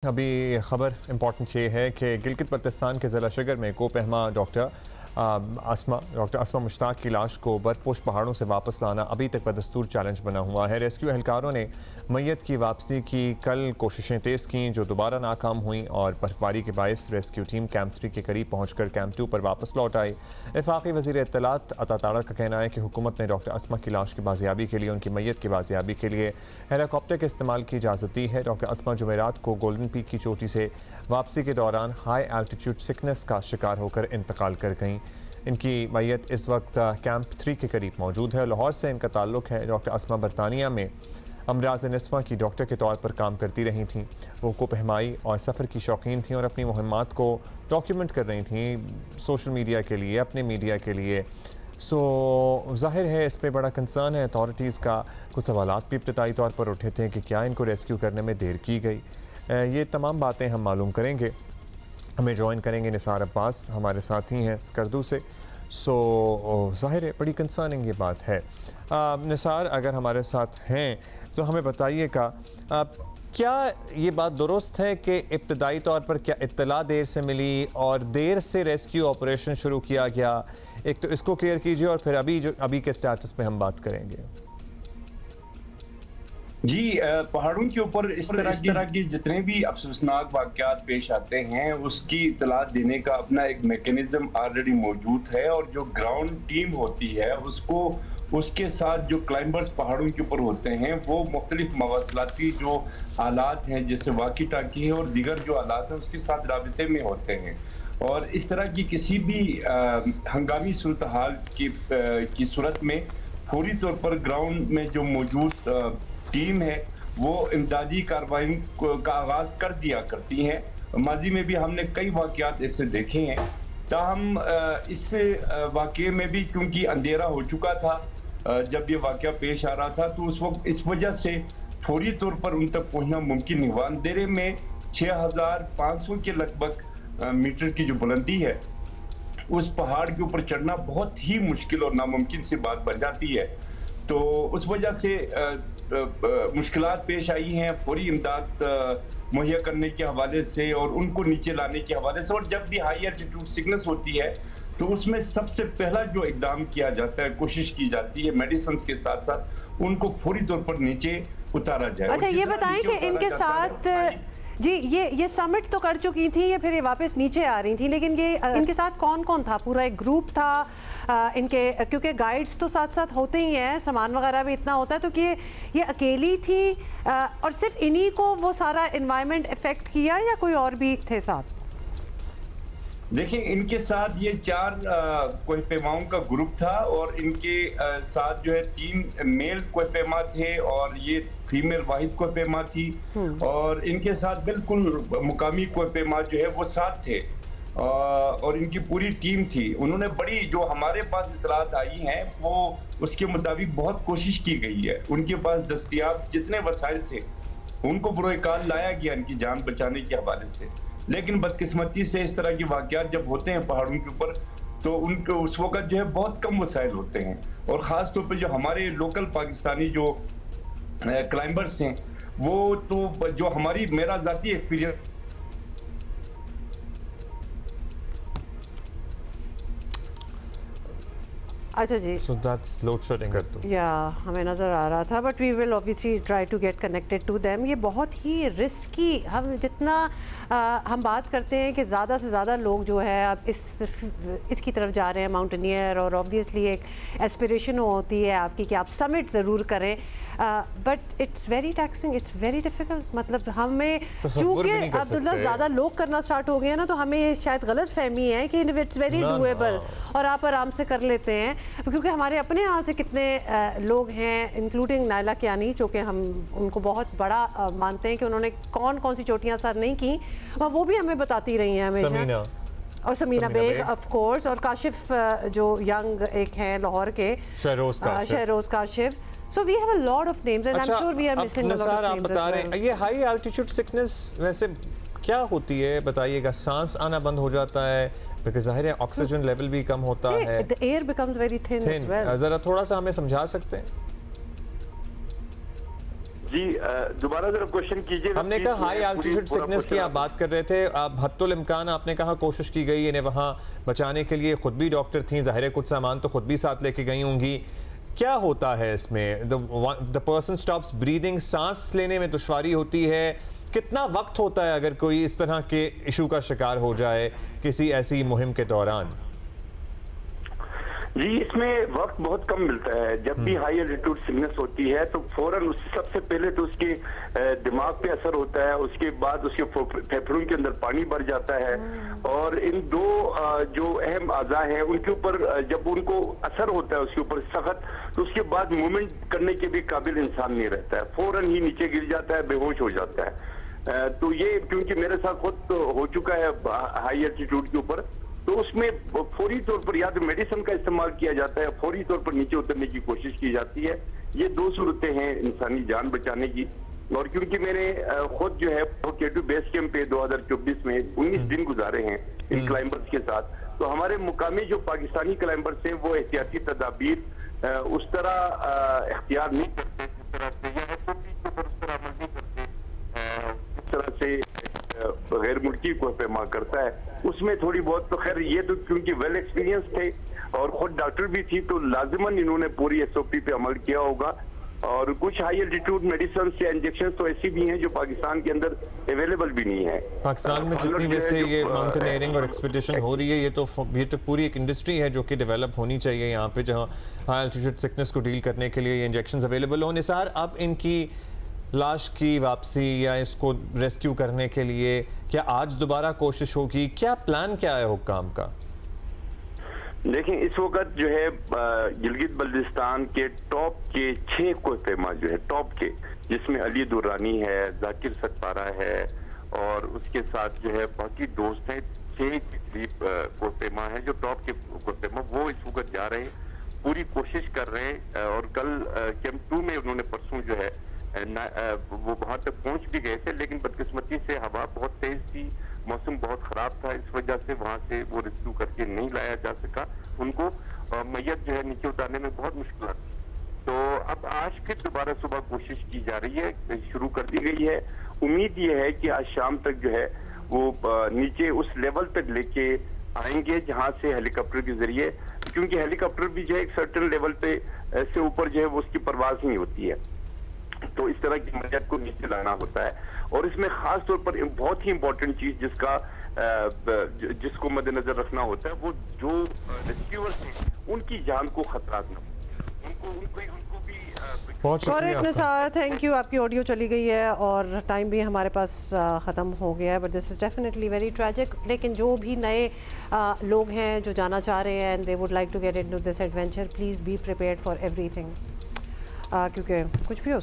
अभी ख़बर इम्पॉर्टेंट ये है कि गिलगित बल्तिस्तान के ज़िला शिगर में कोपहमा डॉक्टर असमा मुश्ताक की लाश को बर्फपोश पहाड़ों से वापस लाना अभी तक बदस्तूर चैलेंज बना हुआ है। रेस्क्यू एहलकारों ने मैयत की वापसी की कल कोशिशें तेज़ की जो दोबारा नाकाम हुई और बर्फबारी के बायस रेस्क्यू टीम कैंप 3 के करीब पहुंचकर कैंप 2 पर वापस लौट आई। वफाकी वज़ीर इत्तलात अता तारड़ का कहना है कि हुकूमत ने डॉक्टर असमा की लाश की बाजियाबी के लिए उनकी मैयत की बाजियाबी के लिए हेलीकॉप्टर के इस्तेमाल की इजाज़त दी है। डॉक्टर असमा जुमेरात को गोल्डन पीक की चोटी से वापसी के दौरान हाई एल्टीट्यूड सिकनेस का शिकार होकर इंतकाल कर गईं। इनकी मैयत इस वक्त कैंप 3 के करीब मौजूद है। लाहौर से इनका ताल्लुक़ है। डॉक्टर असमा बरतानिया में अमराज निस्वा की डॉक्टर के तौर पर काम करती रही थीं। वो कोपहमाई और सफ़र की शौकीन थीं और अपनी मुहिम्मात को डॉक्यूमेंट कर रही थीं सोशल मीडिया के लिए, अपने मीडिया के लिए। ज़ाहिर है इस पर बड़ा कंसर्न है अथॉरिटीज़ का। कुछ सवालात भी इब्तदाई तौर पर उठे थे कि क्या इनको रेस्क्यू करने में देर की गई। ये तमाम बातें हम मालूम करेंगे। हमें ज्वाइन करेंगे निसार अब्बास, हमारे साथी हैं स्कर्दू से। ज़ाहिर है बड़ी कंसर्निंग ये बात है। निसार अगर हमारे साथ हैं तो हमें बताइएगा क्या ये बात दुरुस्त है कि इब्तदाई तौर पर क्या इत्तला देर से मिली और देर से रेस्क्यू ऑपरेशन शुरू किया गया? एक तो इसको क्लियर कीजिए और फिर अभी के स्टेटस पे हम बात करेंगे। जी, पहाड़ों के ऊपर इस तरह के जितने भी अफसोसनाक वाक़यात पेश आते हैं उसकी इत्तला देने का अपना एक मैकेनिज्म ऑलरेडी मौजूद है और जो ग्राउंड टीम होती है उसको उसके साथ जो क्लाइंबर्स पहाड़ों के ऊपर होते हैं वो मुख्तलिफ मवासलाती जो आलात हैं जैसे वाकी टाकी है और दीगर जो आलात हैं उसके साथ राबिते में होते हैं। और इस तरह की किसी भी हंगामी सूरत हाल की सूरत में फौरी तौर पर ग्राउंड में जो मौजूद टीम है वो इमदादी कार्रवाई का आगाज कर दिया करती हैं। माजी में भी हमने कई वाक़यात ऐसे देखे हैं। ताहम इस वाक़े में भी क्योंकि अंधेरा हो चुका था जब ये वाक़या पेश आ रहा था तो उस वक्त इस वजह से फौरी तौर पर उन तक पहुंचना मुमकिन नहीं हुआ। अंधेरे में 6500 के लगभग मीटर की जो बुलंदी है उस पहाड़ के ऊपर चढ़ना बहुत ही मुश्किल और नामुमकिन सी बात बन जाती है। तो उस वजह से मुश्किलात पेश आई हैं फौरी इमदाद मुहैया करने के हवाले से और उनको नीचे लाने के हवाले से। और जब भी हाई एल्टीट्यूड सिकनेस होती है तो उसमें सबसे पहला जो इकदाम किया जाता है, कोशिश की जाती है मेडिसिन के साथ साथ उनको फौरी तौर पर नीचे उतारा जाए। अच्छा, ये बताएं कि इनके साथ जी ये समिट तो कर चुकी थी, ये फिर ये वापस नीचे आ रही थी, लेकिन ये इनके साथ कौन कौन था? पूरा एक ग्रुप था इनके, क्योंकि गाइड्स तो साथ साथ होते ही हैं, सामान वगैरह भी इतना होता है, तो कि ये अकेली थी और सिर्फ इन्हीं को वो सारा एनवायरनमेंट इफेक्ट किया या कोई और भी थे साथ? देखिए, इनके साथ ये 4 कोहपेमाओं का ग्रुप था और इनके साथ जो है 3 मेल कोहपेमा थे और ये फीमेल वाहिद कोहपेमा थी और इनके साथ बिल्कुल मुकामी कोहपेमा जो है वो साथ थे और इनकी पूरी टीम थी। उन्होंने बड़ी जो हमारे पास इतलात आई हैं वो उसके मुताबिक बहुत कोशिश की गई है। उनके पास दस्तयाब जितने वसाइल थे उनको बुरोकाल लाया गया इनकी जान बचाने के हवाले से। लेकिन बदकिस्मती से इस तरह के वाक़यात जब होते हैं पहाड़ों के ऊपर तो उनको उस वक़्त जो है बहुत कम वसाइल होते हैं और ख़ास तौर पे जो हमारे लोकल पाकिस्तानी जो क्लाइंबर्स हैं वो तो जो मेरा ज़ाती एक्सपीरियंस। अच्छा जी, So that's load shedding कर दो। या हमें नज़र आ रहा था, but we will obviously try to get connected to them. ये बहुत ही रिस्की, हम जितना हम बात करते हैं कि ज़्यादा से ज़्यादा लोग जो है अब इसकी तरफ जा रहे हैं माउंटेनियर, और ऑब्वियसली एक एस्पिरेशन होती है आपकी कि आप समिट ज़रूर करें, but it's very taxing, it's very difficult. मतलब हमें चूँकि अब्दुल्ला ज़्यादा लोग करना स्टार्ट हो गए हैं ना, तो हमें शायद गलत फहमी है कि इट्स वेरी डूएबल और आप आराम से कर लेते हैं, क्योंकि हमारे अपने यहाँ से कितने लोग हैं इंक्लूडिंग नायला कियानी, जो कि हम उनको बहुत बड़ा मानते हैं कि उन्होंने कौन कौन सी चोटियाँ सर नहीं की, वो भी हमें बताती रही हैं हमेशा। और समीना बेग ऑफ कोर्स, और काशिफ जो यंग एक हैं लाहौर के, Shahroz Kashif. So we have a lot of names and I'm sure we are missing a lot of names as well. ये हाई एल्टीट्यूड सिकनेस वैसे क्या होती है बताइएगा? सांस आना बंद हो जाता है क्योंकि जाहिर है ऑक्सीजन लेवल भी कम होता है, the air becomes very thin as well. जरा थोड़ा सा हमें समझा सकते हैं? जी दोबारा जरा क्वेश्चन कीजिए। हमने कहा हाई एल्टीट्यूड सिकनेस की आप बात कर रहे थे, आप हत्तुल इम्कान आपने कहा कोशिश की गई इन्हें वहाँ बचाने के लिए, खुद भी डॉक्टर थी, ज़ाहिर है कुछ सामान तो खुद भी साथ लेके गई होंगी। क्या होता है इसमें? द पर्सन स्टॉप्स ब्रीदिंग, सांस लेने में दुश्वारी होती है। कितना वक्त होता है अगर कोई इस तरह के इशू का शिकार हो जाए किसी ऐसी मुहिम के दौरान? जी इसमें वक्त बहुत कम मिलता है। जब भी हाई एल्टीट्यूड सिकनेस होती है तो फौरन सबसे पहले तो उसके दिमाग पे असर होता है, उसके बाद उसके फेफड़ों के अंदर पानी भर जाता है और इन दो जो अहम अज़ा हैं उनके ऊपर जब उनको असर होता है उसके ऊपर सख्त, तो उसके बाद मूवमेंट करने के भी काबिल इंसान नहीं रहता है, फौरन ही नीचे गिर जाता है, बेहोश हो जाता है। तो ये क्योंकि मेरे साथ खुद तो हो चुका है हाई एल्टीट्यूड के ऊपर, तो उसमें फौरी तौर पर या तो मेडिसिन का इस्तेमाल किया जाता है, फौरी तौर पर नीचे उतरने की कोशिश की जाती है। ये दो सूरतें हैं इंसानी जान बचाने की। और क्योंकि मैंने खुद जो है K2 बेस कैंप पे 2024 में 19 दिन गुजारे हैं इन क्लाइंबर्स के साथ, तो हमारे मुकामी जो पाकिस्तानी क्लाइंबर्स हैं वो एहतियाती तदाबीर उस तरह इख्तियार नहीं करते जिस तरह से, या उस तरह अमल नहीं करते जिस तरह से गैर मुल्की को पैमा करता है। उसमें थोड़ी बहुत तो खैर ये तो क्योंकि वेल एक्सपीरियंस थे और खुद डॉक्टर भी थी तो लाजिमन इन्होंने पूरी SOP पे अमल किया होगा। और कुछ हाई एल्टीट्यूड मेडिसिन या इंजेक्शन तो ऐसी भी हैं जो पाकिस्तान के अंदर अवेलेबल भी नहीं है। पाकिस्तान में जितनी वैसे ये माउंटेनियरिंग और एक्सपीडिशन हो रही है ये तो पूरी एक इंडस्ट्री है जो कि डेवलप होनी चाहिए यहाँ पे, जहाँ हाई एल्टीट्यूड सिकनेस को डील करने के लिए ये इंजेक्शन अवेलेबल हो। निसार, अब इनकी लाश की वापसी या इसको रेस्क्यू करने के लिए क्या आज दोबारा कोशिश होगी? क्या प्लान क्या है हुक्काम का? देखें इस वक्त जो है गिलगित बल्तिस्तान के टॉप के 6 कोहपेमा जो है टॉप के, जिसमें अली दुर्रानी है, जाकिर सकपारा है और उसके साथ जो है बाकी दोस्त हैं, 6 करीब कोहपेमा है जो टॉप के कोहपेमा, वो इस वक्त जा रहे हैं, पूरी कोशिश कर रहे हैं। और कल कैंप 2 में उन्होंने परसों जो है वो वहां तक पहुंच भी गए थे, लेकिन बदकिस्मती से हवा बहुत तेज थी, मौसम बहुत खराब था, इस वजह से वहां से वो रेस्क्यू करके नहीं लाया जा सका उनको, मैयत जो है नीचे उतारने में बहुत मुश्किल थी। तो अब आज फिर दोबारा सुबह कोशिश की जा रही है, शुरू कर दी गई है। उम्मीद ये है कि आज शाम तक जो है वो नीचे उस लेवल तक लेके आएंगे जहां से हेलीकॉप्टर के जरिए, क्योंकि हेलीकॉप्टर भी जो है एक सर्टेन लेवल पे से ऊपर जो है वो उसकी परवाज नहीं होती है, तो इस तरह की मैयत को नीचे लाना होता है। और इसमें खास तौर पर बहुत ही इंपॉर्टेंट चीज जिसको मद्देनजर रखना होता है वो जो रेस्क्यूअर्स हैं उनकी जान को खतरा न हो, उनको भी बहुत शुक्रिया निसार, थैंक यू। आपकी ऑडियो चली गई है और टाइम भी हमारे पास ख़त्म हो गया है, but this is definitely very tragic. लेकिन जो भी नए लोग हैं जो जाना चाह रहे हैं and they would like to get into this adventure, please be prepared for everything, क्योंकि कुछ भी हो